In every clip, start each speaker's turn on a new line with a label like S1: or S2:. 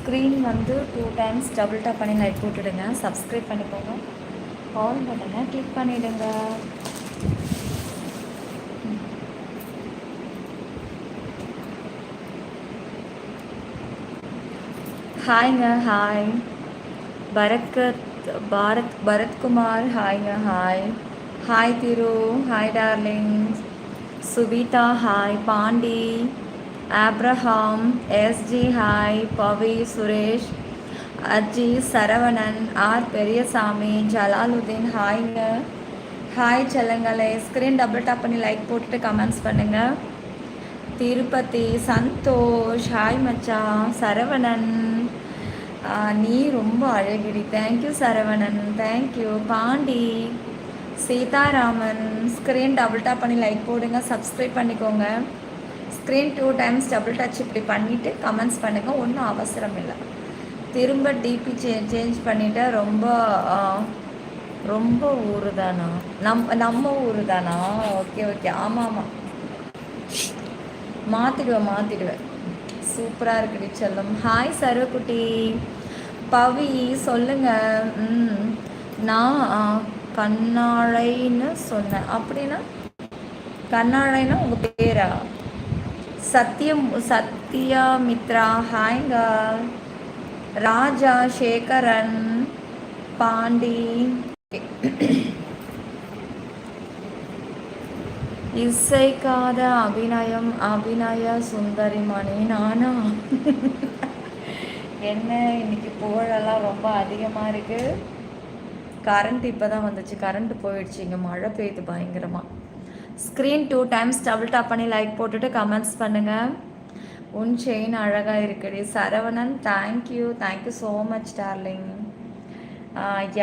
S1: Screen வந்து 2 times double tap பண்ணி like போட்டுடுங்க. சப்ஸ்கிரைப் பண்ணிக்கோங்க. ஆல் பட்டனை கிளிக் பண்ணிவிடுங்க. ஹாய்ங்க, ஹாய் பரத்குமார். ஹாய்ங்க, hi hi Thiru, hi darling Subitha, hi Pandi, Abraham, SG, hi Pavi, Suresh, Aji, Saravanan, R Periyasamy, Jalaluddin, ஹாய்ங்க, ஹாய் செல்லங்களே. ஸ்க்ரீன் டபுள் டேப் பண்ணி லைக் போட்டுட்டு கமெண்ட்ஸ் பண்ணுங்கள். திருப்பதி, சந்தோஷ், ஹாய் மச்சான், சரவணன், நீ ரொம்ப அழகிரி, thank you Saravanan, thank you Pandi, Seetharaman. Screen double tap பண்ணி லைக் போடுங்க, சப்ஸ்கிரைப் பண்ணிக்கோங்க. ஸ்க்ரீன் 2 டைம்ஸ் டபுள் டச் இப்படி பண்ணிவிட்டு கமெண்ட்ஸ் பண்ணுங்கள். ஒன்றும் அவசரம் இல்லை. திரும்ப டிபி சேஞ்ச் பண்ணிவிட்டு ரொம்ப ஊர் தானா? நம்ம ஊர் தானா? ஓகே ஓகே, ஆமாம் ஆமாம், மாற்றிடுவேன். சூப்பராக இருக்குடி செல்லம். ஹாய் சர்வக்குட்டி. பவி சொல்லுங்க. நான் கண்ணாழைன்னு சொன்னேன். அப்படின்னா கண்ணாழைன்னா உங்கள் பேரா? சத்யா மித்ரா, ஹாய்ங்க. ராஜா, சேகரன், பாண்டி. இசைக்காத அபிநய சுந்தரிமணி நானா? என்ன இன்னைக்கு புகழெல்லாம் ரொம்ப அதிகமாக இருக்குது. கரண்ட் இப்போ தான் வந்துச்சு, கரண்ட் போயிடுச்சு. இங்கே மழை பெய்யுது பயங்கரமாக. ஸ்க்ரீன் 2 டைம்ஸ் டபுள் டாப் பண்ணி லைக் போட்டுட்டு கமெண்ட்ஸ் பண்ணுங்கள். உன் செயின் அழகாக இருக்குடி Saravanan, thank you so much darling.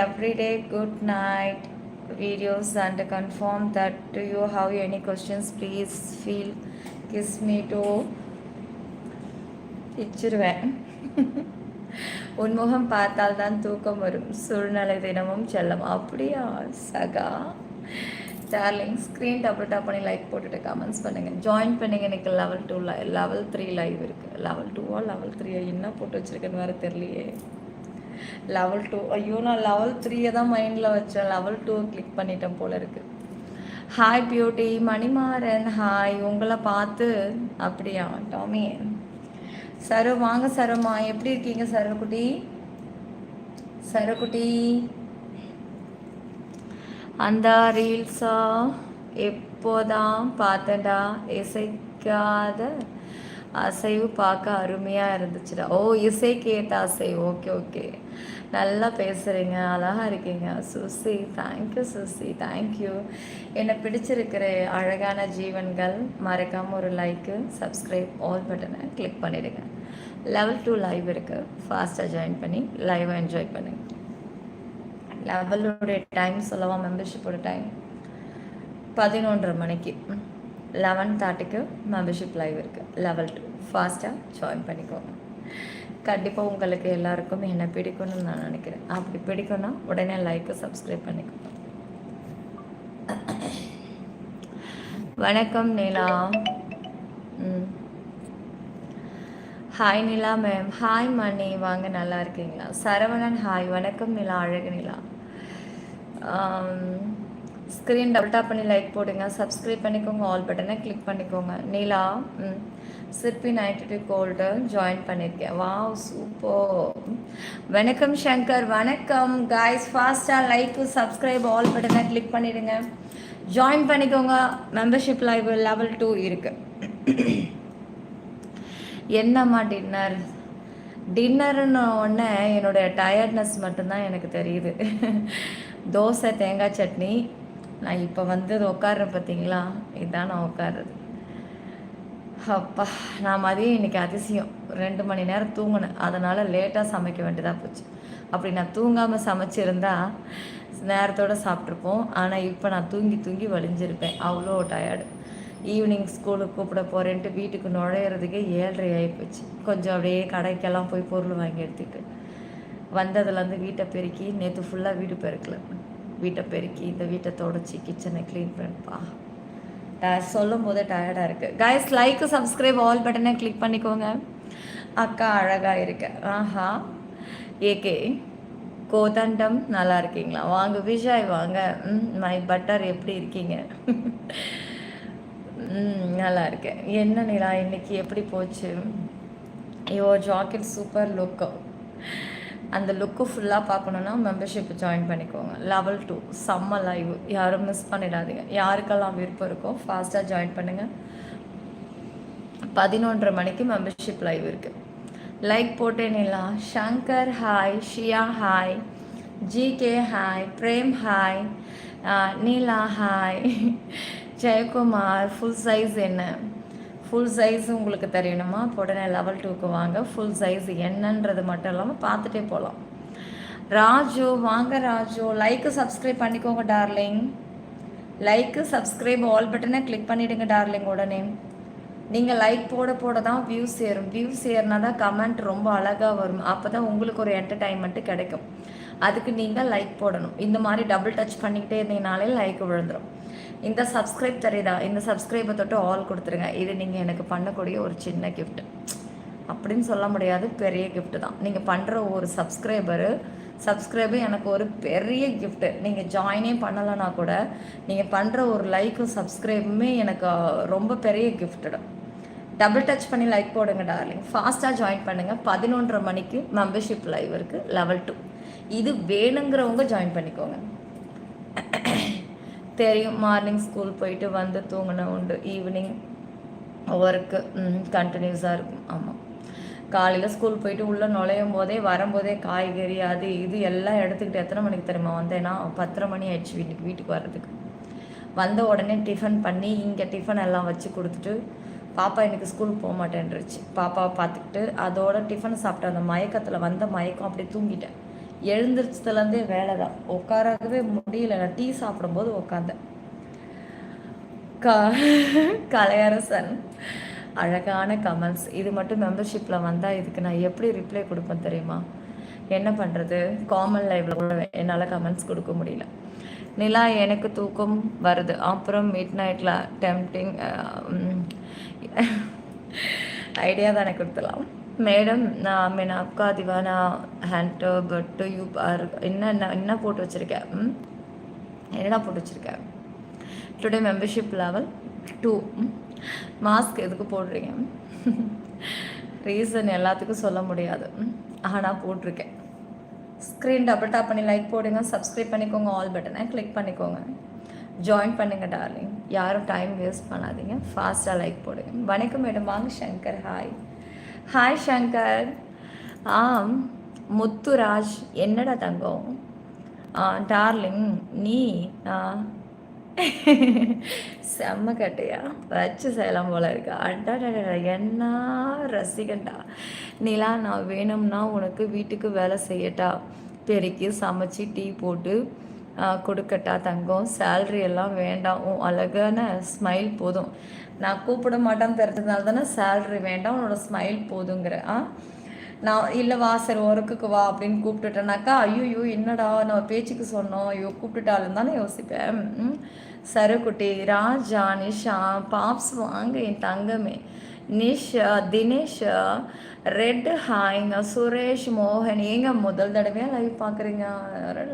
S1: Everyday good night videos and confirm that do you have any questions please feel kiss me too. இச்சிருவேன். உன்முகம் பார்த்தால் தான் தூக்கம் வரும், சூழ்நிலை தினமும் செல்லம். அப்படியா சகா டார்லிங். ஸ்க்ரீன் டபுள் டாப் பண்ணி லைக் போட்டுட்டு கமெண்ட்ஸ் பண்ணுங்கள். ஜாயின் பண்ணுங்கள். எனக்கு level 2 level 3 லைவ் இருக்குது. level 2 level 3 என்ன போட்டு வச்சுருக்கேன்னு வேறு தெரியலையே. level 2, ஐயோ நான் level 3 தான் மைண்டில் வச்சேன். level 2 கிளிக் பண்ணிட்டேன் போல இருக்கு. Hi beauty, Manimaran, hi. உங்களை பார்த்து அப்படியா டாமி. சரு வாங்க சருமா, எப்படி இருக்கீங்க சருக்குட்டி? அந்த ரீல்ஸா எப்போதான் பார்த்தேன்டா, இசைக்காத அசைவு பார்க்க அருமையாக இருந்துச்சுடா. ஓ, இசைக்கு ஏற்ற அசைவு. ஓகே, நல்லா பேசுகிறீங்க, அழகாக இருக்கீங்க சுசி. Thank you Susi, thank you. என்னை பிடிச்சிருக்கிற அழகான ஜீவன்கள் மறக்காமல் ஒரு லைக்கு, சப்ஸ்கிரைப், ஆல் பட்டனை கிளிக் பண்ணிவிடுங்க. level 2 லைவ் இருக்குது. ஃபாஸ்ட்டாக ஜாயின் பண்ணி லைவை என்ஜாய் பண்ணுங்கள். லெவலுடைய டைம் சொல்லவா? மெம்பர்ஷிப்போட டைம் 11:30 மணிக்கு, 11:30க்கு மெம்பர்ஷிப் லைவ் இருக்குது. level 2 ஃபாஸ்ட்டாக ஜாயின் பண்ணிக்கோங்க. கண்டிப்பாக உங்களுக்கு எல்லாருக்கும் என்ன பிடிக்கணும்னு நான் நினைக்கிறேன். அப்படி பிடிக்கும்னா உடனே லைக்கு, சப்ஸ்கிரைப் பண்ணிக்கோங்க. வணக்கம் நிலா. ஹாய் நிலா மேம். ஹாய் மணி, வாங்க, நல்லா இருக்கீங்களா? சரவணன், ஹாய். வணக்கம் நிலா, அழகு நிலா. ஸ்க்ரீன் டபுள் டாப் பண்ணி லைக் போடுங்க, சப்ஸ்கிரைப் பண்ணிக்கோங்க, ஆல் பட்டனை கிளிக் பண்ணிக்கோங்க. நிலா, சிற்பி 92 கோல்டு ஜாயின் பண்ணியிருக்கேன். Wow, super. வணக்கம் சங்கர், வணக்கம் காய்ஸ். ஃபாஸ்ட்டாக லைக்கு, சப்ஸ்கிரைப், ஆல் பட்டனை கிளிக் பண்ணிடுங்க, ஜாயின் பண்ணிக்கோங்க. மெம்பர்ஷிப் லைவ் level 2 இருக்குது. என்னம்மா டின்னர்னு ஒன்று என்னுடைய டயர்ட்னஸ் மட்டும்தான் எனக்கு தெரியுது. தோசை, தேங்காய் சட்னி. நான் இப்போ வந்து உட்காடுறேன் பார்த்தீங்களா, இதுதான் நான் உட்காடுறது. அப்பா, நான் மதியம் இன்றைக்கி அதிசயம் 2 மணி நேரம் தூங்கினேன். அதனால் லேட்டாக சமைக்க வேண்டியதாக போச்சு. அப்படி நான் தூங்காமல் சமைச்சிருந்தா நேரத்தோடு சாப்பிட்ருப்போம். ஆனால் இப்போ நான் தூங்கி வலிஞ்சிருப்பேன், அவ்வளோ டயர்டு. ஈவினிங் ஸ்கூலுக்கு கூப்பிட போகிறேன்ட்டு வீட்டுக்கு நுழையிறதுக்கே 7:30 ஆகிப்போச்சு. கொஞ்சம் அப்படியே கடைக்கெல்லாம் போய் பொருள் வாங்கி எடுத்துக்கிட்டு வந்ததுலேருந்து வீட்டை பெருக்கி, நேற்று ஃபுல்லாக வீடு பெருக்கல, வீட்டை பெருக்கி இந்த வீட்டை தொடச்சி கிச்சனை க்ளீன் பண்ணிப்பா. சொல்லும் போதே டயர்டாக இருக்குது. கைஸ், லைக்கு, சப்ஸ்கிரைப், ஆல் பட்டனை கிளிக் பண்ணிக்கோங்க. அக்கா அழகாக இருக்க. ஆஹா. ஏகே கோதண்டம் நல்லா இருக்கீங்களா? வாங்க விஜய் வாங்க. மை பட்டர் எப்படி இருக்கீங்க? நல்லா இருக்கேன். என்ன நிலா இன்னைக்கு எப்படி போச்சு? ஐயோ ஜாக்கெட் சூப்பர் லுக்கு. அந்த லுக்கு ஃபுல்லாக பார்க்கணுன்னா மெம்பர்ஷிப் ஜாயின் பண்ணிக்கோங்க. லெவல் 2 செம்ம லைவ், யாரும் மிஸ் பண்ணிடாதீங்க. யாருக்கெல்லாம் விருப்பம் இருக்கோ ஃபாஸ்ட்டாக ஜாயின் பண்ணுங்கள். 11:30 மணிக்கு மெம்பர்ஷிப் லைவ் இருக்குது. லைக் போட்டேனில்லா. Shankar hi, Shiya hi, GK hi, Prem hi, Neela hi, Jayakumar. Full size என்ன? ஃபுல் சைஸ் உங்களுக்கு தெரியணுமா? உடனே லெவல் 2க்கு வாங்க. ஃபுல் சைஸ் என்னன்றது மட்டும் இல்லாமல் பார்த்துட்டே போகலாம். ராஜு வாங்க ராஜு. லைக்கு சப்ஸ்கிரைப் பண்ணிக்கோங்க டார்லிங். லைக்கு சப்ஸ்கிரைப் ஆல் பட்டனை கிளிக் பண்ணிவிடுங்க டார்லிங். உடனே நீங்கள் லைக் போட போட தான் வியூஸ் ஏறும். வியூஸ் ஏறினா தான் கமெண்ட் ரொம்ப அழகாக வரும். அப்போ தான் உங்களுக்கு ஒரு என்டர்டைன்மெண்ட்டு கிடைக்கும். அதுக்கு நீங்கள் லைக் போடணும். இந்த மாதிரி டபுள் டச் பண்ணிக்கிட்டே இருந்தீங்கனாலே லைக் விழுந்துடும். இந்த சப்ஸ்கிரைப் தெரியுதா? இந்த சப்ஸ்கிரைபை தொட்டு ஆல் கொடுத்துருங்க. இது நீங்கள் எனக்கு பண்ணக்கூடிய ஒரு சின்ன கிஃப்ட் அப்படின்னு சொல்ல முடியாது, பெரிய கிஃப்ட்டு தான். நீங்கள் பண்ணுற ஒரு சப்ஸ்கிரைபு எனக்கு ஒரு பெரிய கிஃப்ட்டு. நீங்கள் ஜாயினே பண்ணலைன்னா கூட நீங்கள் பண்ணுற ஒரு லைக்கும் சப்ஸ்கிரைபுமே எனக்கு ரொம்ப பெரிய கிஃப்ட்டு தான். டபுள் டச் பண்ணி லைக் போடுங்க டார்லிங். ஃபாஸ்ட்டாக ஜாயின் பண்ணுங்கள். 11:30 மணிக்கு மெம்பர்ஷிப் லைவ் இருக்குது லெவல் 2. இது வேணுங்கிறவங்க ஜாயின் பண்ணிக்கோங்க. தெரியும், மார்னிங் ஸ்கூல் போயிட்டு வந்து தூங்கின உண்டு, ஈவினிங் ஒர்க்கு கண்டினியூஸாக இருக்கும். ஆமாம், காலையில் ஸ்கூல் போயிட்டு உள்ளே நுழையும் போதே வரும்போதே காய்கறி அது இது எல்லாம் எடுத்துக்கிட்டு எத்தனை மணிக்கு தெரியுமா வந்தேன்னா 10:30 மணி ஆயிடுச்சு வீட்டுக்கு வர்றதுக்கு. வந்த உடனே டிஃபன் பண்ணி இங்கே டிஃபன் எல்லாம் வச்சு கொடுத்துட்டு பாப்பா இன்றைக்கி ஸ்கூல் போக மாட்டேன்ருச்சு. பாப்பாவை பார்த்துக்கிட்டு அதோட டிஃபன் சாப்பிட்டு அந்த மயக்கத்தில் வந்த மயக்கம் அப்படியே தூங்கிட்டேன். எழுந்திரிச்சதுலேருந்தே வேலை தான், உட்காரவே முடியல. நான் டீ சாப்பிடும்போது உட்காந்தேன். கலையரசன் அழகான கமெண்ட்ஸ். இது மட்டும் மெம்பர்ஷிப்பில் வந்தால் இதுக்கு நான் எப்படி ரிப்ளை கொடுப்பேன் தெரியுமா? என்ன பண்ணுறது, காமன் லைவில் கூட என்னால் கமெண்ட்ஸ் கொடுக்க முடியல. நிலா எனக்கு தூக்கம் வருது, அப்புறம் மிட் நைட்டில் டெம்டிங் ஐடியா தானே கொடுத்துலாம். மேடம் நான் மீன் அக்கா திவானா ஹேண்ட்டு பட்டு யூ என்ன போட்டு வச்சுருக்கேன்? என்னடா போட்டு வச்சுருக்கேன்? Today membership level 2. மாஸ்க் எதுக்கு போடுறீங்க? ரீசன் எல்லாத்துக்கும் சொல்ல முடியாது, ஆனால் போட்டிருக்கேன். ஸ்க்ரீன் டபுள் டாப் பண்ணி லைக் போடுங்க. சப்ஸ்கிரைப் பண்ணிக்கோங்க. ஆல் பட்டனை கிளிக் பண்ணிக்கோங்க. ஜாயின் பண்ணுங்கள் டார்லிங். யாரும் டைம் வேஸ்ட் பண்ணாதீங்க. ஃபாஸ்ட்டாக லைக் போடுங்க. வணக்கம் மேடம். வாங்க சங்கர். Hi hi Shankar. முத்துராஜ் என்னடா தங்கம்? டார்லிங் நீ செம்ம கட்டையா வச்சு செய்யலாம் போல இருக்கா? அடாடா என்ன ரசிகண்டா. நிலா நான் வேணும்னா உனக்கு வீட்டுக்கு வேலை செய்யட்டா? பெருக்கி சமைச்சி டீ போட்டு கொடுக்கட்டா தங்கம்? சேல்ரி எல்லாம் வேண்டாம், அழகான ஸ்மைல் போதும். நான் கூப்பிட மாட்டேன்னு தெரிஞ்சதுனால தானே சேல்ரி வேண்டாம், உன்னோட ஸ்மைல் போதுங்கிற. நான் இல்லை வா சரி ஒர்க்குக்கு வா அப்படின்னு கூப்பிட்டுட்டேனாக்கா ஐயோ என்னடா நம்ம பேச்சுக்கு சொன்னோம், ஐயோ கூப்பிட்டுட்டாலும் தானே யோசிப்பேன். சருக்குட்டி, ராஜா, நிஷா, பாப்ஸ் வாங்க என் தங்கமே. நிஷா, தினேஷ், ரெட் ஹாய்ங்க, சுரேஷ், மோகன். ஏங்க முதல் தடவையாக லைவ் பார்க்குறீங்க?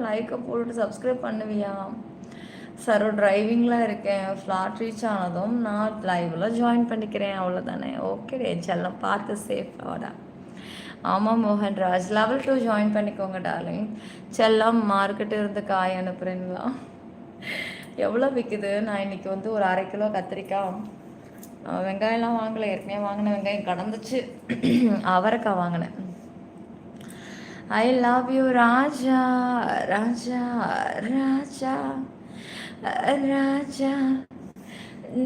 S1: லைக்கை போட்டு சப்ஸ்கிரைப் பண்ணுவியா? சரோ டிரைவிங்கில் இருக்கேன். ஃப்ளாட் ரீச் ஆனதும் நான் லைவில் ஜாயின் பண்ணிக்கிறேன், அவ்வளோதானே. ஓகே செல்லம் பார்த்து சேஃபாடா. ஆமாம் மோகன்ராஜ் லெவல் 2 ஜாயின் பண்ணிக்கோங்க டார்லிங். செல்லம் மார்க்கெட்டு இருந்து காய் அனுப்புகிறீங்களா? எவ்வளோ விற்குது? நான் இன்றைக்கி வந்து ஒரு 1/2 கிலோ கத்திரிக்காய், வெங்காயம்லாம் வாங்கலை, ஏற்கனவே வாங்கின வெங்காயம் கடந்துச்சு. அவரைக்காய் வாங்கினேன். ஐ லவ் யூ ராஜா ராஜா ராஜா ராஜா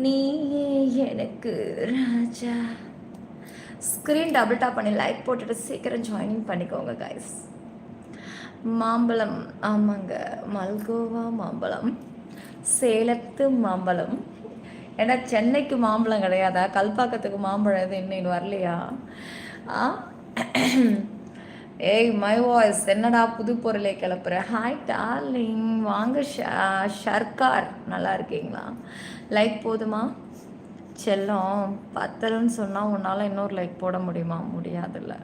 S1: நீயே எனக்கு ராஜா. ஸ்க்ரீன் டபுள் டாப் பண்ணி லைக் போட்டுட்டு சீக்கிரம் ஜாயினிங் பண்ணிக்கோங்க கைஸ். மாம்பழம், ஆமாங்க மல்கோவா மாம்பழம், சேலத்து மாம்பழம். ஏன்னா சென்னைக்கு மாம்பழம் கிடையாதா? கல்பாக்கத்துக்கு மாம்பழம் எது இன்னும் வரலையா? ஏய் மை வாய்ஸ் என்னடா புது பொருளை கிளப்புற? ஹாய் டார்லிங் வாங்க. ஷர்கார் நல்லா இருக்கீங்களா? லைக் போதுமா? செல்லம் பத்தலன்னு சொன்னால் உன்னால் இன்னொரு லைக் போட முடியுமா? முடியாதுல்ல.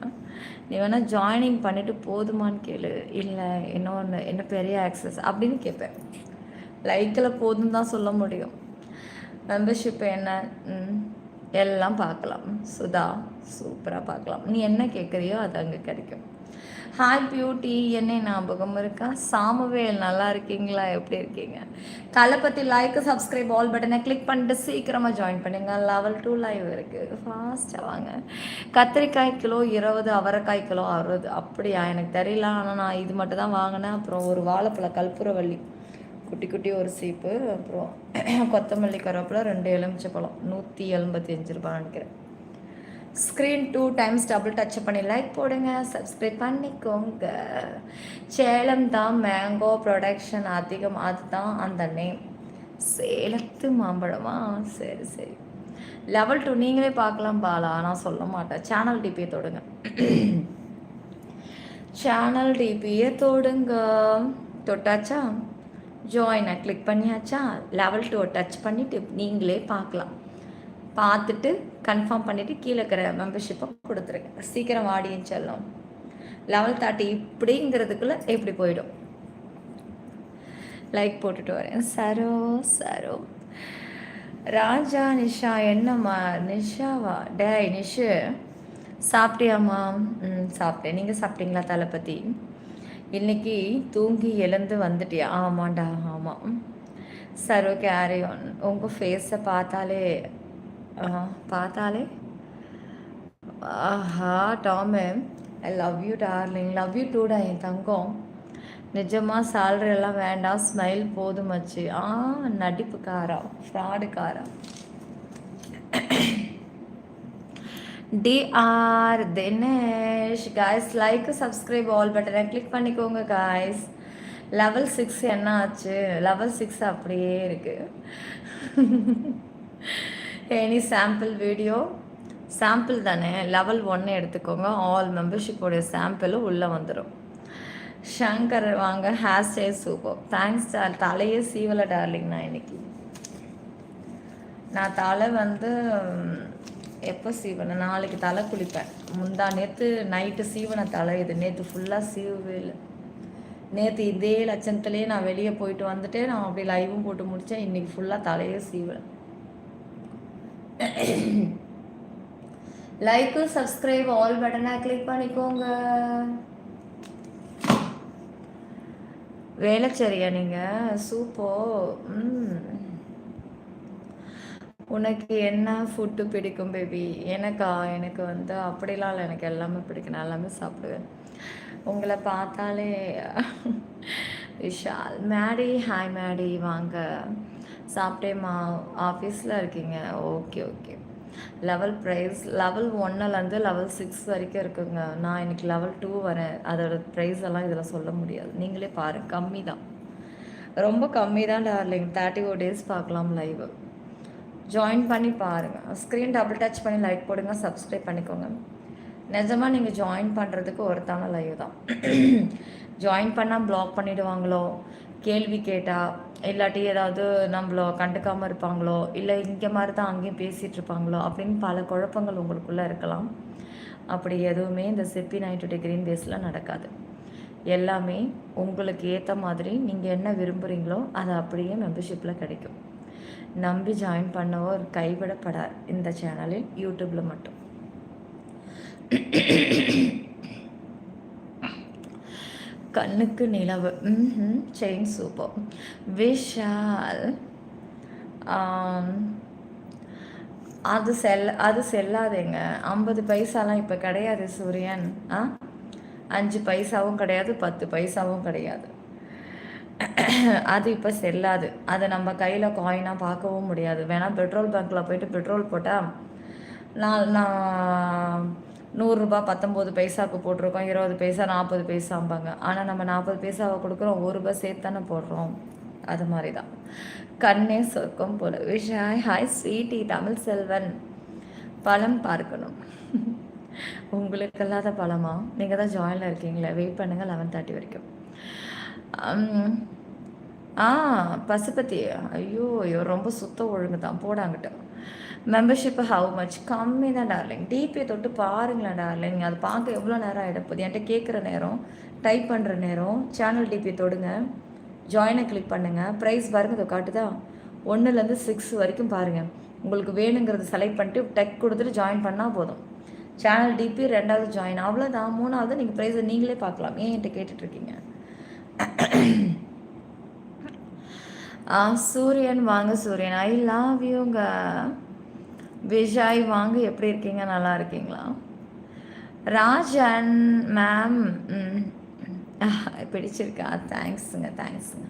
S1: நீ வேணால் ஜாயினிங் பண்ணிவிட்டு போதுமான்னு கேளு. இல்லை இன்னொன்று என்ன பெரிய ஆக்சஸ் அப்படின்னு கேட்பேன். லைக்கில் போதும் தான் சொல்ல முடியும். மெம்பர்ஷிப் என்ன எல்லாம் பார்க்கலாம். சுதா சூப்பராக பார்க்கலாம். நீ என்ன கேட்குறியோ அது அங்கே கிடைக்கும். ஹாய் பியூட்டி, என்ன ஞாபகம் இருக்கா? சாமுவேல் நல்லா இருக்கீங்களா? எப்படி இருக்கீங்க? பற்றி லைக் சப்ஸ்கிரைப் ஆல் பட்டனை கிளிக் பண்ணிட்டு சீக்கிரமாக ஜாயின் பண்ணுங்க. லெவல் 2 லைவ் இருக்குது. ஃபாஸ்ட்டாக வாங்க. கத்திரிக்காய் கிலோ 20, அவரைக்காய் கிலோ 60. அப்படியா? எனக்கு தெரியல. ஆனால் நான் இது மட்டும் தான் வாங்கினேன். அப்புறம் ஒரு வாழைப்பழ கற்பூரவள்ளி குட்டி குட்டி ஒரு சீப்பு, அப்புறம் கொத்தமல்லி கருவேப்பிலை 2 எலுமிச்சப்பழம் 185 ரூபாய் நினைக்கிறேன். ஸ்க்ரீன் 2 டைம்ஸ் டபுள் டச் பண்ணி லைக் போடுங்க, சப்ஸ்கிரைப் பண்ணிக்கோங்க. சேலம் தான் மேங்கோ ப்ரொடக்ஷன் அதிகம், அதுதான் அந்த நேம். சேலத்து மாம்பழமா? சரி சரி. லெவல் 2 நீங்களே பார்க்கலாம் பாலா, நான் சொல்ல மாட்டேன். சேனல் டிபியை தொடுங்க. சேனல் டிபியை தொடுங்க. தொட்டாச்சா? ஜாயினை கிளிக் பண்ணியாச்சா? லெவல் 2 டச் பண்ணிவிட்டு நீங்களே பார்க்கலாம். பார்த்துட்டு கன்ஃபார்ம் பண்ணிவிட்டு கீழே இருக்கிற மெம்பர்ஷிப்பை கொடுத்துருங்க. சீக்கிரம் ஆடியன்ஸ் செல்லும். லெவல் 30 இப்படிங்கிறதுக்குள்ளே எப்படி போயிடும். லைக் போட்டுட்டு வரேன். சரோ சரோ ராஜா நிஷா, என்னம்மா நிஷாவா? டேய் நிஷு, சாப்பிட்டியாம்மா? சாப்பிட்டேன். நீங்கள் சாப்பிட்டீங்களா? தளபதி இன்னைக்கு தூங்கி எழுந்து வந்துட்டியா? ஆமாண்டா ஆமாம். சரோ கேரி ஆன். உங்கள் ஃபேஸை பார்த்தாலே ஆஹா டாமே, I love you darling. Love you டூடா என் தங்கம். நிஜமாக சேலரி எல்லாம் வேண்டாம், ஸ்மைல் போதுமாச்சு. நடிப்புக்காரா, ஃப்ராடுக்காரா. TR Dinesh guys, like subscribe all பட்டனை கிளிக் பண்ணிக்கோங்க காய்ஸ். லெவல் 6 என்ன ஆச்சு? லெவல் 6 அப்படியே இருக்குது. Any sample video? சாம்பிள் தானே. லெவல் 1 எடுத்துக்கோங்க. ஆல் மெம்பர்ஷிப்போடைய சாம்பிளும் உள்ளே வந்துடும். ஷங்கர் வாங்க. Hair style super. தேங்க்ஸ். தலையே சீவலை டார்லிங். நான் தலை எப்போ சீவனை? நாளைக்கு தலை குளிப்பேன். நேற்று நைட்டு சீவனை தலை. இது நேற்று ஃபுல்லாக சீவவே இல்லை. நேற்று இதே லட்சணத்துலேயே நான் வெளியே போயிட்டு வந்துட்டு நான் அப்படி லைவும் போட்டு முடித்தேன். இன்றைக்கி ஃபுல்லாக தலையே சீவலை. லைக் சப்ஸ்கிரைப் ஆல் பட்டனை கிளிக் பண்ணிக்கோங்க. வேலைச்சரியா நீங்கள்? சூப்பர். உனக்கு என்ன ஃபுட்டு பிடிக்கும் பேபி? எனக்கு அப்படிலாம் இல்லை. எனக்கு எல்லாமே பிடிக்கும். நான் எல்லாமே சாப்பிடுவேன். உங்களை பார்த்தாலே விஷால். மேடி ஹாய் மேடி, வாங்க. சாப்பிட்டேம்மா. ஆஃபீஸில் இருக்கீங்க? Okay okay. Level price level 1லேருந்து லெவல் 6 வரைக்கும் இருக்குங்க. நான் இன்னைக்கு லெவல் 2 வரேன். அதோட ப்ரைஸ் எல்லாம் இதில் சொல்ல முடியாது. நீங்களே பாருங்கள். கம்மி தான், ரொம்ப கம்மி தான் டார்லிங். 34 days பார்க்கலாம் லைவ். ஜாயின் பண்ணி பாருங்கள். ஸ்க்ரீன் டபுள் டச் பண்ணி லைக் போடுங்க, சப்ஸ்கிரைப் பண்ணிக்கோங்க. நிஜமாக நீங்கள் ஜாயின் பண்ணுறதுக்கு ஒருத்தான லைவ் தான். ஜாயின் பண்ணால் பிளாக் பண்ணிவிடுவாங்களோ, கேள்வி கேட்டால், இல்லாட்டி ஏதாவது நம்மளோ கண்டுக்காமல் இருப்பாங்களோ, இல்லை இங்கே மாதிரி தான் அங்கேயும் பேசிகிட்டு இருப்பாங்களோ அப்படின்னு பல குழப்பங்கள் உங்களுக்குள்ளே இருக்கலாம். அப்படி எதுவுமே இந்த சிப்பி 92 கிரீன் பேஸில் நடக்காது. எல்லாமே உங்களுக்கு ஏற்ற மாதிரி நீங்கள் என்ன விரும்புகிறீங்களோ அது அப்படியே மெம்பர்ஷிப்பில் கிடைக்கும். நம்பி ஜாயின் பண்ணவோ கைவிடப்படார் இந்த சேனலில், யூடியூப்பில் மட்டும். கண்ணுக்கு நிலவு. Chain super. விஷால், அது செல்லாதேங்க. 50 பைசாலாம் இப்போ கிடையாது சூரியன். 5 பைசாவும் கிடையாது, 10 பைசாவும் கிடையாது. அது இப்போ செல்லாது. அதை நம்ம கையில் காயினாக பார்க்கவும் முடியாது. வேணால் பெட்ரோல் பங்க்கில் போயிட்டு பெட்ரோல் போட்டால் நான் 100 ரூபா 19 பைசாவுக்கு போட்டிருக்கோம், 20 பைசா 40 பைசாம்பாங்க. ஆனால் நம்ம 40 பைசாவை கொடுக்குறோம், 1 ரூபா சேர்த்து தானே போடுறோம். அது மாதிரி தான். கண்ணே சொர்க்கம் போல. விஷாய் ஹாய் ஸ்வீட்டி. தமிழ் செல்வன், பழம் பார்க்கணும். உங்களுக்கு இல்லாத பழமா? நீங்கள் தான் ஜாயினில் இருக்கீங்களே, வெயிட் பண்ணுங்கள் 11:30 வரைக்கும். பசுபதி, ஐயோ ரொம்ப சுத்த ஒழுங்கு தான். போடாங்கிட்ட மெம்பர்ஷிப்பு ஹவு மச்? கம்மி தான் டார்லிங். டிபியை தொட்டு பாருங்களேன் டார்லிங். அது பார்க்க எவ்வளோ நேரம் ஆகிடப்போகுது. என்கிட்ட கேட்குற நேரம், டைப் பண்ணுற நேரம். சேனல் டிபியை தொடுங்க, ஜாயினை கிளிக் பண்ணுங்கள். ப்ரைஸ் பாருங்கள், இதை காட்டுதா? 1லேருந்து 6 வரைக்கும் பாருங்கள். உங்களுக்கு வேணுங்கிறது செலக்ட் பண்ணிட்டு டெக் கொடுத்துட்டு ஜாயின் பண்ணால் போதும். சேனல் டிபி 2வது ஜாயின், அவ்வளோதான். 3வது நீங்கள் ப்ரைஸை நீங்களே பார்க்கலாம். ஏன் என்கிட்ட கேட்டுட்ருக்கீங்க? சூரியன் வாங்க சூரியன், ஐ லவ் யூங்க. விஜய் வாங்க, எப்படி இருக்கீங்க? நல்லா இருக்கீங்களா? ராஜன் மேம் பிடிச்சிருக்கா? தேங்க்ஸுங்க தேங்க்ஸுங்க.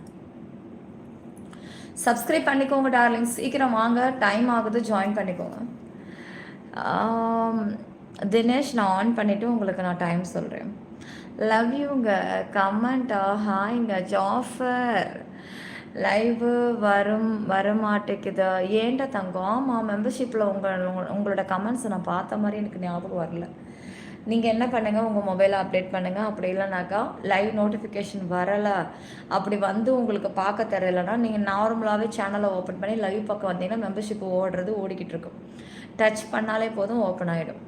S1: சப்ஸ்கிரைப் பண்ணிக்கோங்க டார்லிங், சீக்கிரம் வாங்க, டைம் ஆகுது, ஜாயின் பண்ணிக்கோங்க. தினேஷ், நான் ஆன் பண்ணிவிட்டு உங்களுக்கு நான் டைம் சொல்கிறேன். லவ் யூங்க. கமெண்டா? ஹாய்ங்க. ஜாஃபர், லைவு வரமாட்டேக்குது ஏன்டா தங்கம்? ஆமாம், மெம்பர்ஷிப்பில் உங்களோட கமெண்ட்ஸை நான் பார்த்த மாதிரி எனக்கு ஞாபகம் வரல. நீங்கள் என்ன பண்ணுங்கள், உங்கள் மொபைலை அப்டேட் பண்ணுங்கள். அப்படி இல்லைனாக்கா லைவ் நோட்டிஃபிகேஷன் வரலை, அப்படி வந்து உங்களுக்கு பார்க்க தெரியலைன்னா நீங்கள் நார்மலாகவே சேனலை ஓப்பன் பண்ணி லைவ் பக்கம் வந்தீங்கன்னா மெம்பர்ஷிப் ஓடிக்கிட்டு இருக்கும். டச் பண்ணாலே போதும், ஓப்பன் ஆகிடும்.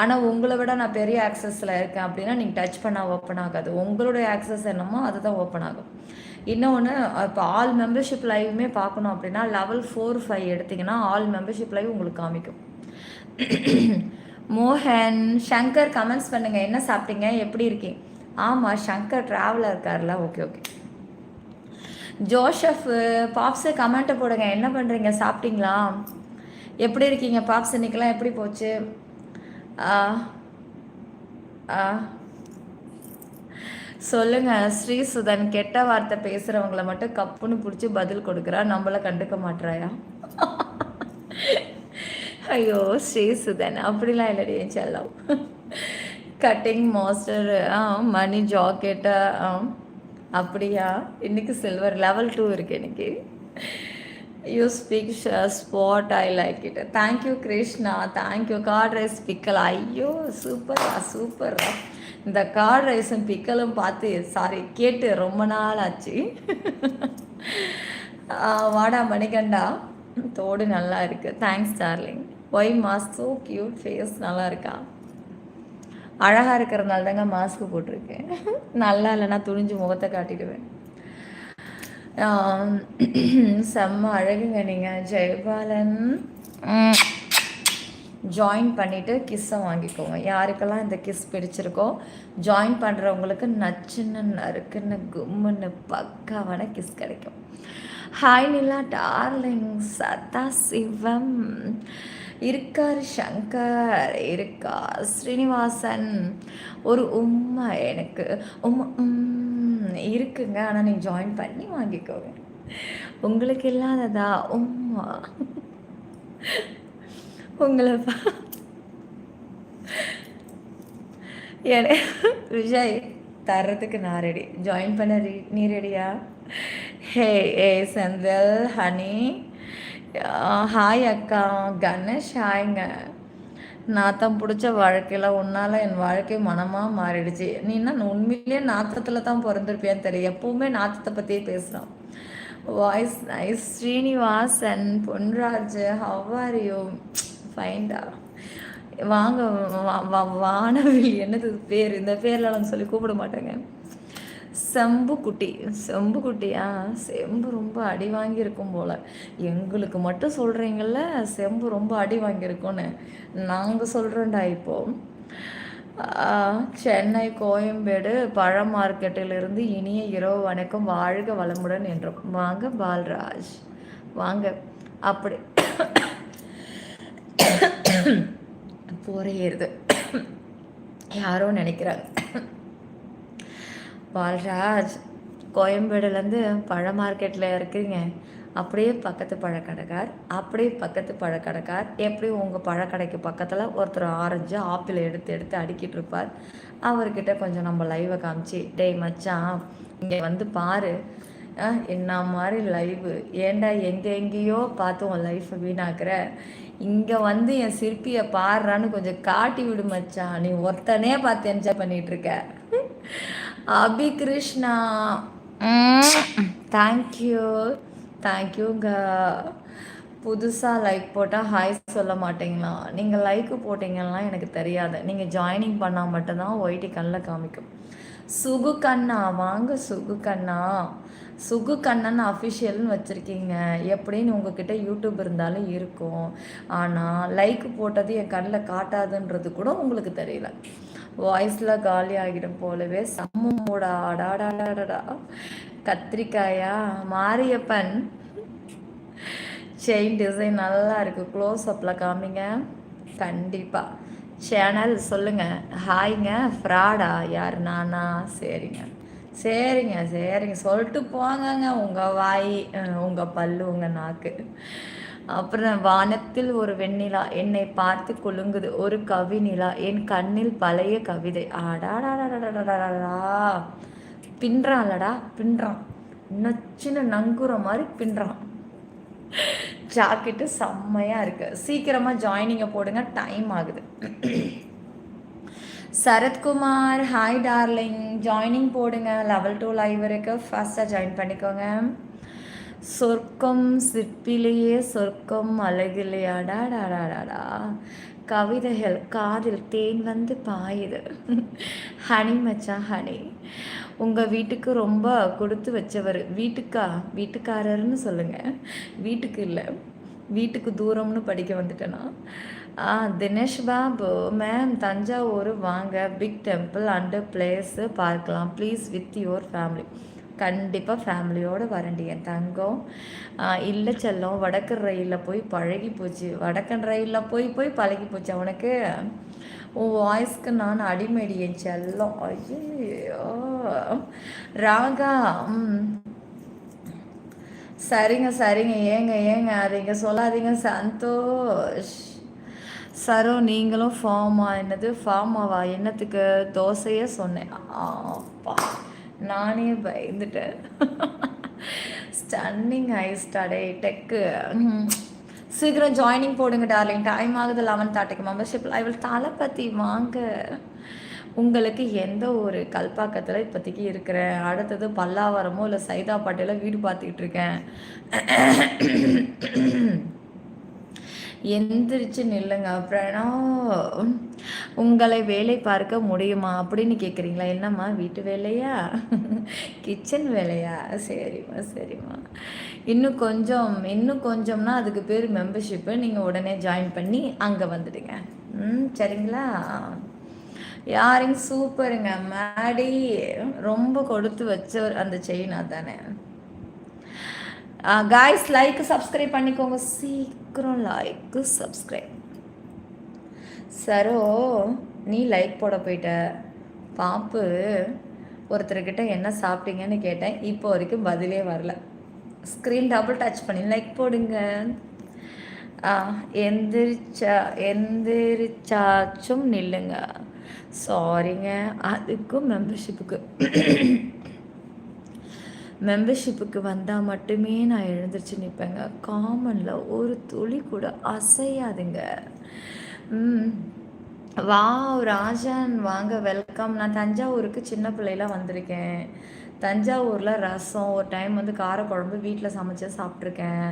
S1: ஆனால் உங்களை விட நான் பெரிய ஆக்சஸில் இருக்கேன் அப்படின்னா நீங்கள் டச் பண்ணால் ஓப்பன் ஆகாது. உங்களுடைய ஆக்சஸ் என்னமோ அதுதான் ஓப்பன் ஆகும். இன்னொன்று, இப்போ ஆல் மெம்பர்ஷிப் லைவுமே பார்க்கணும் அப்படின்னா லெவல் 4, 5 எடுத்திங்கன்னா ஆல் மெம்பர்ஷிப் லைவ் உங்களுக்கு காமிக்கும். மோகன், சங்கர் கமெண்ட்ஸ் பண்ணுங்கள். என்ன சாப்பிட்டீங்க? எப்படி இருக்கீங்க? ஆமாம், சங்கர் ட்ராவலர் இருக்கார்ல. Okay okay. ஜோஷப், பாப்ஸு கமெண்ட்டை போடுங்க. என்ன பண்ணுறீங்க? சாப்பிட்டீங்களா? எப்படி இருக்கீங்க பாப்ஸ்? இன்னைக்கெல்லாம் எப்படி போச்சு? சொல்லுங்க. ஸ்ரீசுதன், கெட்ட வார்த்தை பேசுகிறவங்கள மட்டும் கப்புன்னு பிடிச்சி பதில் கொடுக்குறா, நம்மளை கண்டுக்க மாட்றாயா? ஐயோ ஸ்ரீசுதன், அப்படிலாம் இல்லடி என் செல்லம். கட்டிங் மாஸ்டர், மணி ஜாக்கெட்டா? அப்படியா? இன்னைக்கு சில்வர் லெவல் 2 இருக்கு இன்னைக்கு. You speak spot, I like it. Thank you Krishna, thank you. Curd rice pickle, ஐயோ சூப்பரா சூப்பரா. இந்த கார்ட் ரைஸும் பிக்கலும் பார்த்து கேட்டு ரொம்ப நாள் ஆச்சு. வாடா மணிகண்டா, தோடு நல்லா இருக்குது. Thanks darling. Why mask, so cute face. நல்லா இருக்கா? அழகாக இருக்கிறதுனால தாங்க மாஸ்க்கு போட்டிருக்கேன். நல்லா இல்லைன்னா துணிஞ்சு முகத்தை காட்டிடுவேன். செம்ம அழகுங்க நீங்கள். ஜெயபாலன், ஜாயின் பண்ணிவிட்டு கிஸ்ஸை வாங்கிக்கோங்க. யாருக்கெல்லாம் இந்த கிஸ் பிடிச்சிருக்கோ ஜாயின் பண்ணுறவங்களுக்கு நச்சுன்னு நறுக்குன்னு கும்முன்னு பக்காவான கிஸ் கிடைக்கும். ஹாய் நிலா டார்லிங். சதா சிவம் இருக்கார், சங்கர் இருக்கா, ஸ்ரீனிவாசன் ஒரு உம்மா எனக்கு இருக்குங்க. ஆனால் நீங்கள் ஜாயின் பண்ணி வாங்கிக்கோங்க. உங்களுக்கு இல்லாததா உம்மா? உங்களை விஜய் தர்றதுக்கு நான் ரெடி. ஜாயின் பண்ண நீ ரெடியா? ஹே ஏ செந்தில், ஹனி ஹாய் அக்கா. கணேஷ் ஹாய்ங்க. நாத்தம் பிடிச்ச வாழ்க்கையில் உன்னால் என் வாழ்க்கை மனமாக மாறிடுச்சு. நீன்னா உண்மையிலேயே நாத்தத்தில் தான் பிறந்திருப்பியான்னு தெரியும். எப்போவுமே நாத்தத்தை பற்றியே பேசுகிறான். Voice nice. Srinivasan, Ponraj, how are you? ஃபைன்டா. வாங்க. வானவில், என்னது பேர்? இந்த பேர்லாம் சொல்லி கூப்பிட மாட்டேங்க. செம்புக்குட்டி. செம்புக்குட்டியா? செம்பு ரொம்ப அடி வாங்கியிருக்கும் போல். எங்களுக்கு மட்டும் சொல்கிறீங்கள செம்பு ரொம்ப அடி வாங்கியிருக்கோன்னு. நாங்கள் சொல்கிறோண்டா. இப்போது சென்னை கோயம்பேடு பழ மார்க்கெட்டிலிருந்து இனிய இரவு வணக்கம், வாழ்க வளமுடன் என்றோம். வாங்க பால்ராஜ், வாங்க. அப்படி போறேருது யாரோ நினைக்கிறாங்க. பால்ராஜ், கோயம்பேடுலேருந்து பழ மார்க்கெட்டில் இருக்குங்க. அப்படியே பக்கத்து பழக்கடைக்கார், எப்படி உங்கள் பழக்கடைக்கு பக்கத்தில் ஒருத்தர் ஆரஞ்சு ஆப்பிள் எடுத்து அடுக்கிட்டு இருப்பார். அவர்கிட்ட கொஞ்சம் நம்ம லைவை காமிச்சு, டேய் மச்சான் இங்கே வந்து பாரு, என்ன மாதிரி லைவு, ஏண்டா எங்கேயோ பார்த்து உன் லைஃப்பை வீணாக்குற, இங்கே வந்து என் சிற்பியை பாடுறான்னு கொஞ்சம் காட்டி விடு மச்சான், நீ ஒருத்தனே பார்த்து என்ஜாய் பண்ணிகிட்ருக்க. அபி கிருஷ்ணா, தேங்க்யூங்க. புதுசாக லைக் போட்டால் ஹாய் சொல்ல மாட்டீங்களா? நீங்கள் லைக்கு போட்டிங்கன்னா எனக்கு தெரியாது. நீங்கள் ஜாயினிங் பண்ணால் மட்டும்தான் ஒயிட்டி கண்ணில் காமிக்கும். சுகு கண்ணா வாங்க சுகு கண்ணா. சுகு கண்ணன் அஃபிஷியல்னு வச்சுருக்கீங்க. எப்படின்னு உங்ககிட்ட யூடியூப் இருந்தாலும் இருக்கும். ஆனால் லைக் போட்டது என் கண்ணில் காட்டாதுன்றது கூட உங்களுக்கு தெரியல. வாய்ஸில் காலி ஆகிடும் போலவே சம்மூடா அடாடாடாடா. கத்திரிக்காயா மாரியப்பன் செயின் டிசைன் நல்லா இருக்குது. க்ளோஸ் அப்பில் காமிங்க. கண்டிப்பாக சேனல் சொல்லுங்கள். ஹாய்ங்க. ஃப்ராடா? யார் நானா? சரிங்க சரிங்க சரிங்க சொல்லிட்டு போங்கங்க. உங்கள் வாய், உங்கள் பல்லு, உங்கள் நாக்கு. அப்புறம் வானத்தில் ஒரு வெண்ணிலா என்னை பார்த்து குலுங்குது ஒரு கவி நிலா என் கண்ணில் பழைய கவிதை. ஆடாடாடாடாடாடா. பின்றான்லடா பின்றான். நச்சுன்னு நங்குற மாதிரி பின்றான். ஜாக்கெட்டு செம்மையாக இருக்குது. சீக்கிரமாக ஜாயினிங்கை போடுங்க, டைம் ஆகுது. Sarathkumar hi darling. ஜாயினிங் போடுங்க. லெவல் 2 லைவ் இருக்குது. ஃபஸ்ட்டாக ஜாயின் பண்ணிக்கோங்க. சொர்க்கம் சிற்பிலேயே சொர்க்கம் அழகில்லையாடாடாடாடா. கவிதைகள் காதில் தேன் வந்து பாயுது. ஹனி மச்சான் ஹனி. உங்கள் வீட்டுக்கு ரொம்ப கொடுத்து வச்சவர். வீட்டுக்காரர்னு சொல்லுங்கள். வீட்டுக்கு இல்லை, வீட்டுக்கு தூரம்னு படிக்க வந்துட்டேன்னா. தினேஷ் பாபு மேம் தஞ்சாவூர் வாங்க. பிக் டெம்பிள் அண்டு பிளேஸு பார்க்கலாம் ப்ளீஸ் வித் யுவர் ஃபேமிலி. கண்டிப்பாக ஃபேமிலியோடு வரண்டி என் தங்கம். இல்லை செல்லம், வடக்கு ரயிலில் போய் பழகி போச்சு. வடக்கன் ரயிலில் போய் பழகி போச்சு அவனுக்கு. உன் வாய்ஸ்க்கு நான் அடிமேடி என் செல்லம். ஐயோ ராகா. சரிங்க சரிங்க. ஏங்க அதீங்க சொல்லாதீங்க. சந்தோஷ் சரோ நீங்களும் ஃபார்மா? என்னது ஃபார்மாவா? என்னத்துக்கு? தோசையே சொன்னேன். அப்பா நானே பயந்துட்டேன். ஸ்டன்னிங் ஐஸ்டாடே டெக்கு. சீக்கிரம் ஜாயினிங் போடுங்க டார்லிங். டைம் ஆகுது. 11:30 மெம்பர்ஷிப் லைவில் தளபதி வாங்க. உங்களுக்கு எந்த ஒரு கல்பாக்கத்தில் இப்போதைக்கு இருக்கிறேன். அடுத்தது பல்லாவரமோ இல்லை சைதாப்பேட்டையில வீடு பார்த்துக்கிட்டு இருக்கேன். எந்திரிச்சு நில்லுங்க. அப்புறம் உங்களை வேலை பார்க்க முடியுமா அப்படின்னு கேட்குறீங்களா? என்னம்மா வீட்டு வேலையா, கிச்சன் வேலையா? சரிம்மா. இன்னும் கொஞ்சம்னா அதுக்கு பேர் மெம்பர்ஷிப்பு. நீங்கள் உடனே ஜாயின் பண்ணி அங்கே வந்துடுங்க. சரிங்களா? யாருங்க? சூப்பருங்க மேடி. ரொம்ப கொடுத்து வச்சவர் அந்த செயின் தானே. காய்ஸ் லைக் சப்ஸ்கிரைப் பண்ணிக்கோங்க. சீக்கிரம் லைக் சப்ஸ்கிரைப். சரோ நீ லைக் போட போயிட்ட. பாப்பு ஒருத்தர்கிட்ட என்ன சாப்பிட்டீங்கன்னு கேட்டேன். இப்போ வரைக்கும் பதிலே வரல. ஸ்க்ரீன் டபுள் டச் பண்ணி லைக் போடுங்க. எந்திரிச்சாச்சும் நில்லுங்க. சாரிங்க. அதுக்கும் மெம்பர்ஷிப்புக்கு வந்தால் மட்டுமே நான் எழுந்திரிச்சு நிற்பேங்க. காமனில் ஒரு துளி கூட அசையாதுங்க. வா ராஜன் வாங்க வெல்கம். நான் தஞ்சாவூருக்கு சின்ன பிள்ளைலாம் வந்திருக்கேன். தஞ்சாவூரில் ரசம் ஒரு டைம் வந்து காரக்குழம்பு வீட்டில் சமைச்சு சாப்பிட்ருக்கேன்.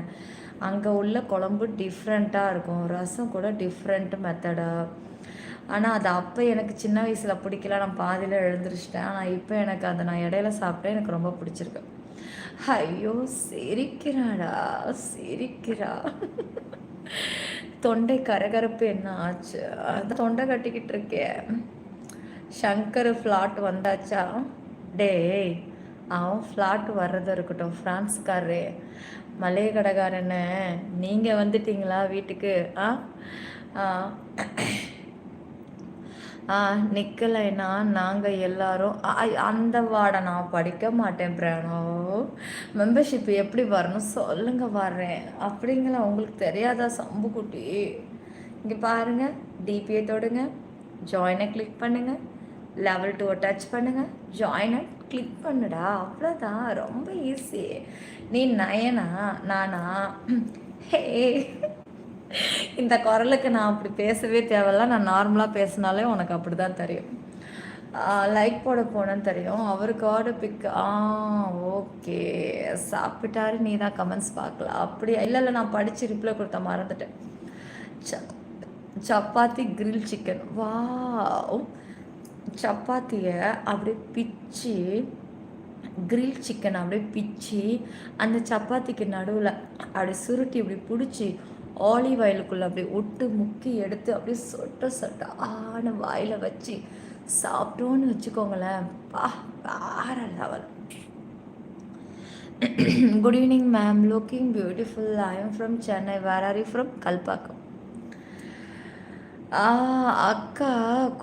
S1: அங்கே உள்ள குழம்பு டிஃப்ரெண்ட்டாக இருக்கும். ரசம் கூட டிஃப்ரெண்ட் மெத்தடாக. ஆனால் அது அப்போ எனக்கு சின்ன வயசில் பிடிக்கல. நான் பாதியில் எழுந்திரிச்சிட்டேன். ஆனால் இப்போ எனக்கு அதை நான் இடையில சாப்பிட்டேன். எனக்கு ரொம்ப பிடிச்சிருக்கு. ஐயோ சிரிக்கிறா. தொண்டை கரகரப்பு என்ன ஆச்சு? அது தொண்டை கட்டிக்கிட்டு இருக்கேன். சங்கர் ஃப்ளாட் வந்தாச்சா? டேய் அவன் ஃப்ளாட் வர்றது இருக்கட்டும். ஃப்ரான்ஸ்காரரு மளிகை கடைக்காரன்னு நீங்கள் வந்துட்டீங்களா வீட்டுக்கு? நிற்கலைன்னா நாங்கள் எல்லாரும் அந்த வாடை நான் படிக்க மாட்டேன். பிராணோ மெம்பர்ஷிப் எப்படி வரணும் சொல்லுங்கள், வர்றேன். அப்படிங்களா? உங்களுக்கு தெரியாதா சம்புக்குட்டி? இங்கே பாருங்கள், டிபியை தொடுங்க, ஜாயினை கிளிக் பண்ணுங்கள், லெவல் 2 டச் பண்ணுங்கள், ஜாயினை கிளிக் பண்ணுடா. அவ்வளோதான், ரொம்ப ஈஸி. நீ நயனா நானா? ஹே இந்த குரலுக்கு நான் அப்படி பேசவே தேவையில்ல. நான் நார்மலாக பேசினாலே உனக்கு அப்படி தான் தெரியும். லைக் போட போனேன்னு தெரியும். அவருக்கு ஆர்டர் பிக் ஓகே. சாப்பிட்டாரு, நீ தான் கமெண்ட்ஸ் பார்க்கல அப்படியா? இல்லை இல்லை, நான் படித்து ரிப்ளை கொடுத்த மறந்துட்டேன். ச சப்பாத்தி கிரில் சிக்கன். வா, சப்பாத்தியை அப்படியே பிச்சு, கிரில் சிக்கன் அப்படியே பிச்சு, அந்த சப்பாத்திக்கு நடுவில் அப்படியே சுருட்டி இப்படி பிடிச்சி ஆலிவ் ஆயிலுக்குள்ளே அப்படியே ஒட்டு முக்கி எடுத்து அப்படியே சொட்ட சொட்ட ஆன வாயில் வச்சு சாப்பிட்டோன்னு வச்சுக்கோங்களேன். வேற level. Good evening ma'am, looking beautiful. I am from Chennai. Where are you from? Kalpakkam. அக்கா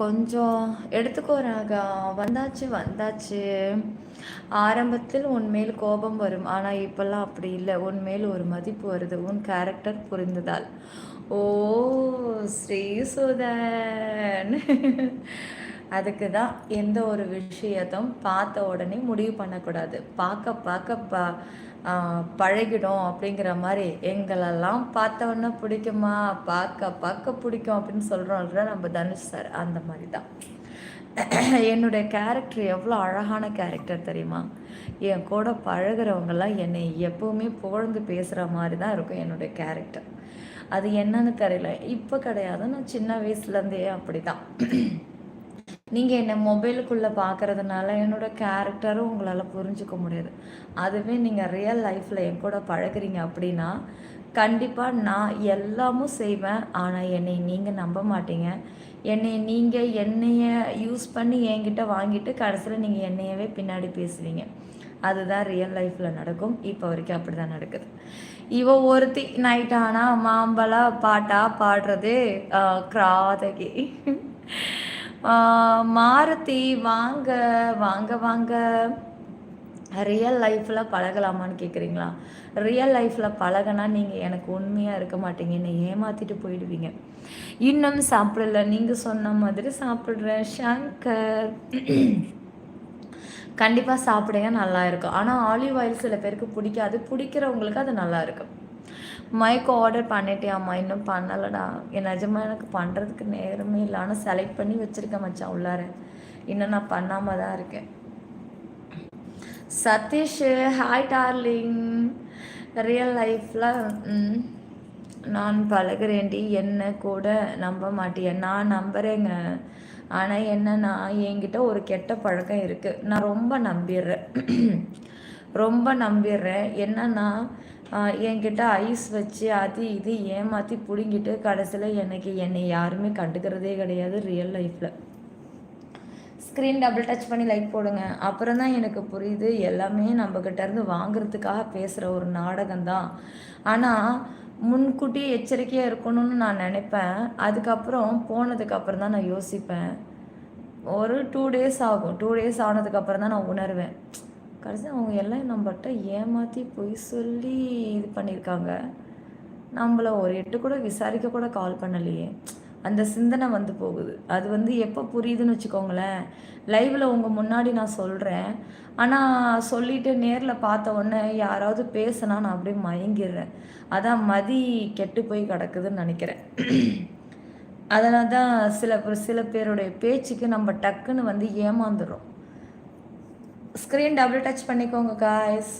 S1: கொஞ்சம் எடுத்துக்கோறாங்க. வந்தாச்சு வந்தாச்சு. ஆரம்பத்தில் உன்மேல் கோபம் வரும், ஆனால் இப்போல்லாம் அப்படி இல்லை. உன்மேல் ஒரு மதிப்பு வருது, உன் கேரக்டர் புரிந்ததால். ஓ ஸ்ரீசுதன். அதுக்கு தான் எந்த ஒரு விஷயத்தும் பார்த்த உடனே முடிவு பண்ணக்கூடாது. பார்க்க பார்க்க பழகிடும் அப்படிங்கிற மாதிரி. எங்களெல்லாம் பார்த்தவொன்னே பிடிக்குமா, பார்க்க பார்க்க பிடிக்கும் அப்படின்னு சொல்கிறோம்ல நம்ம தனுஷ் சார், அந்த மாதிரி தான். என்னுடைய கேரக்டர் எவ்வளோ அழகான கேரக்டர் தெரியுமா? என் கூட பழகிறவங்கெல்லாம் என்னை எப்போவுமே புகழ்ந்து பேசுகிற மாதிரி தான் இருக்கும் என்னுடைய கேரக்டர். அது என்னன்னு தெரியல, இப்போ கிடையாது, நான் சின்ன வயசுலேருந்தே அப்படி தான். நீங்கள் என்னை மொபைலுக்குள்ளே பார்க்குறதுனால என்னோடய கேரக்டரும் உங்களால் புரிஞ்சுக்க முடியாது. அதுவே நீங்கள் ரியல் லைஃப்பில் என் கூட பழகிறீங்க அப்படின்னா கண்டிப்பாக நான் எல்லாமும் செய்வேன். ஆனால் என்னை நீங்கள் நம்ப மாட்டீங்க. என்னைய யூஸ் பண்ணி என்கிட்ட வாங்கிட்டு கடைசியில் நீங்கள் என்னையவே பின்னாடி பேசுவீங்க. அதுதான் ரியல் லைஃப்பில் நடக்கும். இப்போ வரைக்கும் அப்படி தான் நடக்குது. இவ ஒருத்தி நைட் ஆனால் மாம்பழ பாட்டாக பாடுறது கிராதகி. மாருதி வாங்க வாங்க வாங்க. ரியல் லைஃப்பில் பழகலாமான்னு கேட்குறீங்களா? ரியல் லைஃப்பில் பழகினா நீங்கள் எனக்கு உண்மையாக இருக்க மாட்டீங்க, என்னை ஏமாற்றிட்டு போயிடுவீங்க. இன்னும் சாப்பிடல, நீங்கள் சொன்ன மாதிரி சாப்பிட்றேன். ஷங்கர் கண்டிப்பாக சாப்பிடுங்க, நல்லா இருக்கும். ஆனால் ஆலிவ் ஆயில் சில பேருக்கு பிடிக்காது, பிடிக்கிறவங்களுக்கு அது நல்லா இருக்கும். மைக்கு ஆர்டர் பண்ணிட்டேம்மா? இன்னும் பண்ணலடா. என் நிஜமாக எனக்கு பண்ணுறதுக்கு நேரமே இல்லை. ஆனால் செலக்ட் பண்ணி வச்சுருக்கேன் மச்சான் உள்ளார. இன்னும் நான் பண்ணாமல் தான் இருக்கேன். Satish hi darling. ரியல் லைஃப்பில் நான் பழகிறேன்டி, என்ன கூட நம்ப மாட்டேன். நான் நம்புகிறேங்க. ஆனால் என்னன்னா என்கிட்ட ஒரு கெட்ட பழக்கம் இருக்குது. நான் ரொம்ப நம்பிடுறேன். என்னன்னா என்கிட்ட ஐஸ் வச்சு அது இது ஏமாற்றி பிடுங்கிட்டு கடைசியில் என்னை யாருமே கண்டுக்கிறதே கிடையாது ரியல் லைஃப்பில். ஸ்க்ரீன் டபுள் டச் பண்ணி லைக் போடுங்க. அப்புறம் தான் எனக்கு புரியுது எல்லாமே நம்மக்கிட்டேருந்து வாங்குறதுக்காக பேசுகிற ஒரு நாடகம்தான். ஆனால் முன்கூட்டியே எச்சரிக்கையாக இருக்கணும்னு நான் நினைப்பேன். அதுக்கப்புறம் போனதுக்கப்புறம் தான் நான் யோசிப்பேன். ஒரு 2 days ஆகும். 2 days ஆனதுக்கப்புறம் தான் நான் உணர்வேன், கடைசி அவங்க எல்லாம் நம்மகிட்ட ஏமாற்றி பொய் சொல்லி இது பண்ணியிருக்காங்க. நம்மளை ஒரு எட்டு கூட விசாரிக்க கூட கால் பண்ணலையே. அந்த சிந்தனை வந்து போகுது. அது எப்போ புரியுதுன்னு வச்சுக்கோங்களேன், லைவில் உங்கள் முன்னாடி நான் சொல்கிறேன். ஆனால் சொல்லிவிட்டு நேரில் பார்த்த உடனே யாராவது பேசினா நான் அப்படியே மயங்கிடுறேன். அதான் மதி கெட்டு போய் கிடக்குதுன்னு நினைக்கிறேன். அதனால தான் சில பேருடைய பேச்சுக்கு நம்ம டக்குன்னு ஏமாந்துடும். ஸ்க்ரீன் டபுள் டச் பண்ணிக்கோங்க காய்ஸ்.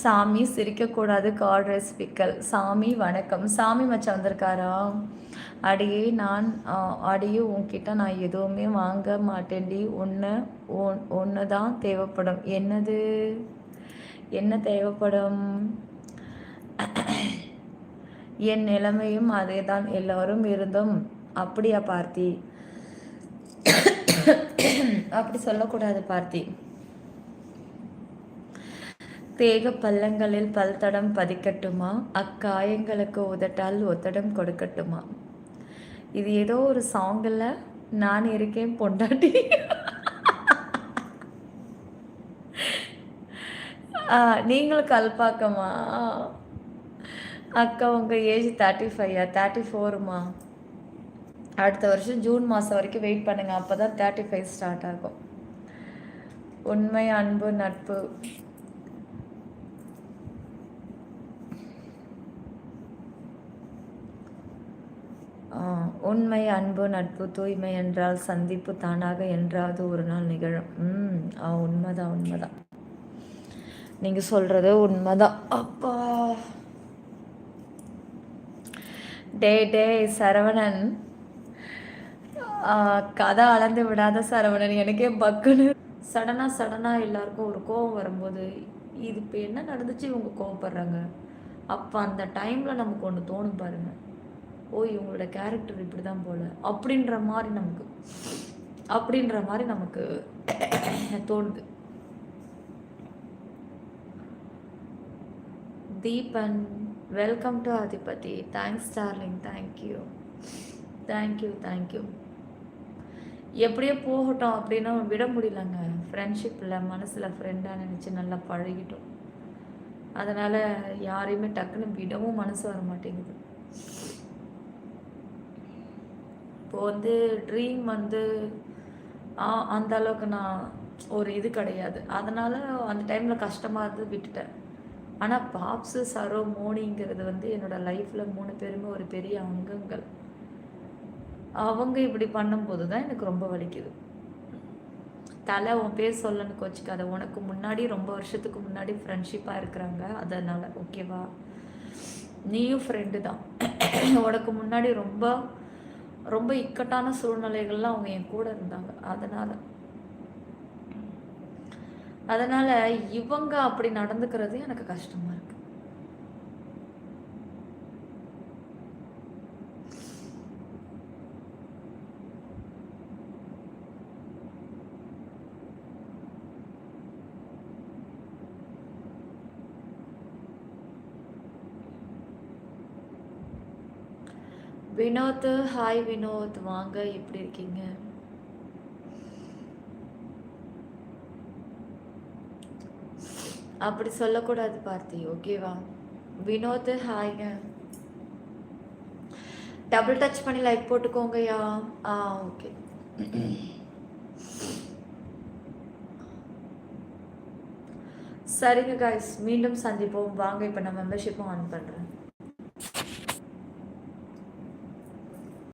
S1: சாமி சிரிக்கக்கூடாது, கார்ட் ரைஸ் பிக்கல். சாமி வணக்கம். சாமி மச்சான் வந்திருக்காரா? அடியே உன்கிட்ட நான் எதுவுமே வாங்க மாட்டேன்டி. ஒன்று தான் தேவைப்படும். என்னது? என்ன தேவைப்படும்? என் நிலைமையும் அதே தான். எல்லோரும் இருந்தும் அப்படியா பார்த்தி? அப்படி சொல்லக்கூடாது பார்த்தி. தேக பள்ளங்களில் பல்தடம் பதிக்கட்டுமா? அக்காயங்களுக்கு உதட்டால் ஒத்தடம் கொடுக்கட்டுமா? இது ஏதோ ஒரு சாங்கில் நான் இருக்கேன் பொண்டாட்டி. நீங்களும் கல்பாக்கமா? அக்கா உங்கள் ஏஜ் 35 34மா? அடுத்த வருஷம் ஜூன் மாதம் வரைக்கும் வெயிட் பண்ணுங்க, அப்போ தான் 35 ஸ்டார்ட் ஆகும். உண்மை அன்பு நட்பு. உண்மை, அன்பு, நட்பு, தூய்மை என்றால் சந்திப்பு தானாக என்றாவது ஒரு நாள் நிகழும். உண்மைதான் உண்மைதான், நீங்கள் சொல்கிறது உண்மைதான். அப்பா டே டே சரவணன், கதை அளந்து விடாத சரவணன், எனக்கே பக்குன்னு சடனாக எல்லாருக்கும் ஒரு கோவம் வரும்போது, இது இப்போ என்ன நடந்துச்சு இவங்க கோவப்படுறாங்க, அப்போ அந்த டைமில் நமக்கு ஒன்று தோணும் பாருங்க, ஓ இவங்களோட கேரக்டர் இப்படி தான் போல் அப்படின்ற மாதிரி நமக்கு தோணுது. தீபன், வெல்கம் டு அதிபதி. Thanks darling, thank you. எப்படியோ போகட்டும் அப்படின்னா விட முடியலங்க. ஃப்ரெண்ட்ஷிப்பில் மனசில் ஃப்ரெண்டாக நினச்சி நல்லா பழகிட்டோம். அதனால் யாரையுமே டக்குன்னு விடவும் மனசு வர மாட்டேங்குது. இப்போ ட்ரீம் அந்த அளவுக்கு நான் ஒரு இது கிடையாது. அதனால் அந்த டைமில் கஷ்டமாக இருந்து விட்டுட்டேன். ஆனால் பாப்ஸு, சரோ, மோனிங்கிறது என்னோடய லைஃப்பில் 3 பேருமே ஒரு பெரிய அங்கங்கள். அவங்க இப்படி பண்ணும்போது தான் எனக்கு ரொம்ப வலிக்குது. தலை உன் பேர் சொல்லணுக்கு வச்சுக்காத, உனக்கு முன்னாடி ரொம்ப வருஷத்துக்கு முன்னாடி ஃப்ரெண்ட்ஷிப்பாக இருக்கிறாங்க, அதனால் ஓகேவா, நீயும் ஃப்ரெண்டு தான். உனக்கு முன்னாடி ரொம்ப ரொம்ப இக்கட்டான சூழ்நிலைகள்லாம் அவங்க என் கூட இருந்தாங்க. அதனால் இவங்க அப்படி நடந்துக்கிறது எனக்கு கஷ்டமாக இருக்குது. வினோத், ஹாய் வினோத், வாங்க, எப்படி இருக்கீங்க? அப்படி சொல்லக்கூடாது பார்த்தி, ஓகேவா? வினோத் ஹாய்ங்க, டபுள் டச் பண்ணி லைக் போட்டுக்கோங்கய்யா. ஓகே. சரிங்க காய்ஸ், மீண்டும் சந்திப்போம். வாங்க, இப்போ நான் மெம்பர்ஷிப்பும் ஆன் பண்ணுறேன்.